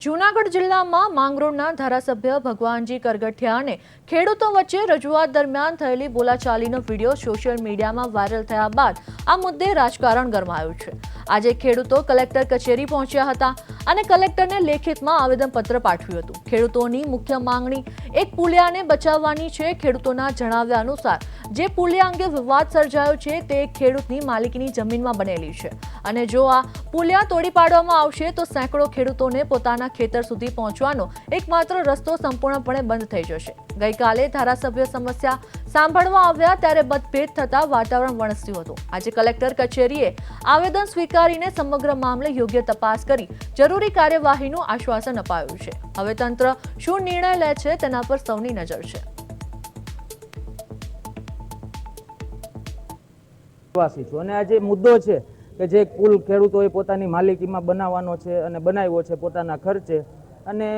જૂનાગઢ જિલ્લામાં માંગરોળના ધારાસભ્ય ભગવાનજી કરગઠિયા અને ખેડૂતો વચ્ચે રજૂઆત દરમિયાન થયેલી બોલાચાલીનો વિડીયો સોશિયલ મીડિયામાં વાયરલ થયા બાદ આ મુદ્દે રાજકારણ ગરમાયું છે। આજે ખેડૂતો કલેક્ટર કચેરી પહોંચ્યા હતા અને કલેક્ટરને લેખિતમાં આવેદનપત્ર પાઠવ્યું હતું। ખેડૂતોની મુખ્ય માંગણી એક પુલિયાને બચાવવાની છે। ખેડૂતોના જણાવ્યા અનુસાર જે પુલિયા અંગે વિવાદ સર્જાયો છે તે ખેડૂતની માલિકીની જમીનમાં બનેલી છે અને જો આ પુલિયા તોડી પાડવામાં આવશે તો સેંકડો ખેડૂતોને પોતાના ખેતર સુધી પહોંચવાનો એકમાત્ર રસ્તો સંપૂર્ણપણે બંધ થઈ જશે। ગઈકાલે ધારાસભ્ય સમસ્યા સાંભળવા આવ્યા ત્યારે મતભેદ થતા વાતાવરણ વણસ્યું હતું। આજે કલેક્ટર કચેરીએ આવેદન સ્વીકારીને સમગ્ર મામલે યોગ્ય તપાસ કરી જરૂરી કાર્યવાહીનું આશ્વાસન અપાયું છે। હવે તંત્ર શું નિર્ણય લે છે તેના પર સૌની નજર છે। અને આ જે મુદ્દો છે કે જે પુલ ખેડૂતોએ પોતાની માલિકીમાં બનાવવાનો છે અને બનાવ્યો છે પોતાના ખર્ચે, અને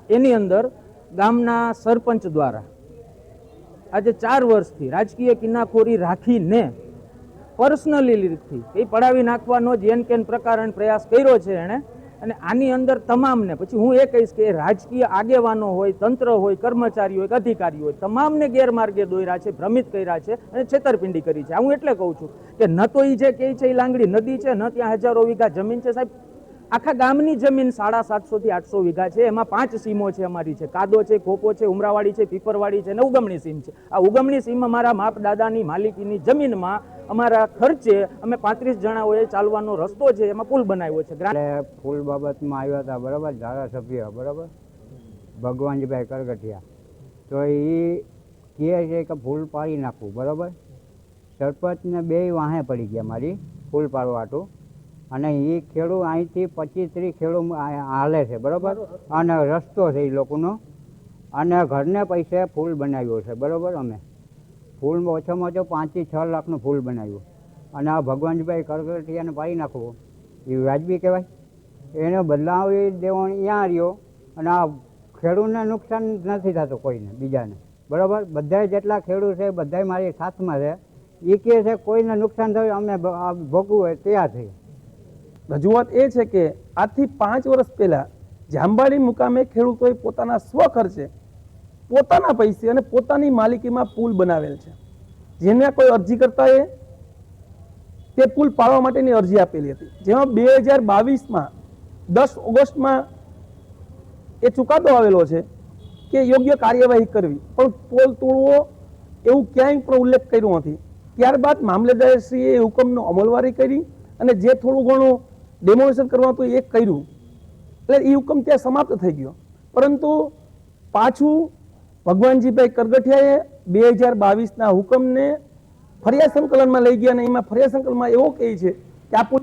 એની અંદર ગામના સરપંચ દ્વારા આજે 4 વર્ષથી રાજકીય કિનાખોરી રાખીને પર્સનલી રીતથી એ પડાવી નાખવાનો જેન કેન પ્રકારનો પ્રયાસ કર્યો છે એણે। અને આની અંદર તમામને, પછી હું એ કહીશ કે રાજકીય આગેવાનો હોય, તંત્ર હોય, કર્મચારી હોય, અધિકારી હોય, તમામને ગેરમાર્ગે દોર્યા છે, ભ્રમિત કર્યા છે અને છેતરપિંડી કરી છે। હું એટલે કહું છું કે ન તો એ જે કહે છે એ લાંગડી નદી છે, ન ત્યાં હજારો વીઘા જમીન છે। સાહેબ, આખા ગામની જમીન 750 થી 800 વીઘા છે, એમાં 5 સીમો છે અમારી છે, કાદો છે, ખોપો છે, ઉમરાવાડી છે, પીપરવાડી છે અને ઉગમણી સીમ છે। આ ઉગમણી સીમ અમારા બાપ દાદાની માલિકીની જમીનમાં અમારા ખર્ચે અમે 35 જણાઓએ ચાલવાનો રસ્તો છે એમાં પુલ બનાવ્યો છે। એટલે પુલ બાબતમાં આવ્યા હતા, બરાબર, ધારાસભ્ય, બરાબર, ભગવાનજીભાઈ કરગઠિયા, તો એ કહે છે કે પુલ પાડી નાખવું, બરાબર। સરપંચને 2 વાહે પડી ગયા મારી પુલ પાડવાટું, અને એ ખેડૂત અહીંથી 25-30 ખેડૂત હાલે છે, બરાબર, અને રસ્તો છે એ લોકોનો, અને ઘરને પૈસે પુલ બનાવ્યો છે, બરાબર। અમે ફૂલ ઓછામાં ઓછો 5 થી 6 લાખનું ફૂલ બનાવ્યું, અને આ ભગવાનજીભાઈ કરગઠિયાને પાડી નાખવો એ વાજબી કહેવાય? એને બદલાવી દેવાનો ત્યાં રહ્યો, અને આ ખેડૂતને નુકસાન નથી થતું કોઈને બીજાને, બરાબર। બધા જેટલા ખેડૂત છે બધા મારી સાથમાં છે, એ કહે છે કોઈને નુકસાન થયું અમે ભોગવું હોય તૈયાર થઈ। રજૂઆત એ છે કે આજથી 5 વર્ષ પહેલા જાંબાડી મુકામે ખેડૂતોએ પોતાના સ્વખર્ચે, પોતાના પૈસે અને પોતાની માલિકીમાં પુલ બનાવેલ છે, જેને કોઈ અરજીકર્તાએ તે પુલ પાડવા માટેની અરજી આપેલી હતી, જેમાં 2022માં 10 ઓગસ્ટમાં એ ચુકાદો આવેલો છે કે યોગ્ય કાર્યવાહી કરવી, પણ પુલ તોડવો એવું ક્યાંય પણ ઉલ્લેખ કર્યો નથી। ત્યારબાદ મામલેદારશ્રીએ એ હુકમનો અમલવારી કરી અને જે થોડું ઘણું ડેમોલિશન કરવાનું હતું એ કર્યું, એટલે એ હુકમ ત્યાં સમાપ્ત થઈ ગયો। પરંતુ પાછું ભગવાનજીભાઈ કરગઠિયાએ 2022ના હુકમને ફરિયાદ સંકલનમાં લઈ ગયા, અને એમાં ફરિયાદ સંકલનમાં એવો કહે છે કે આ પુલ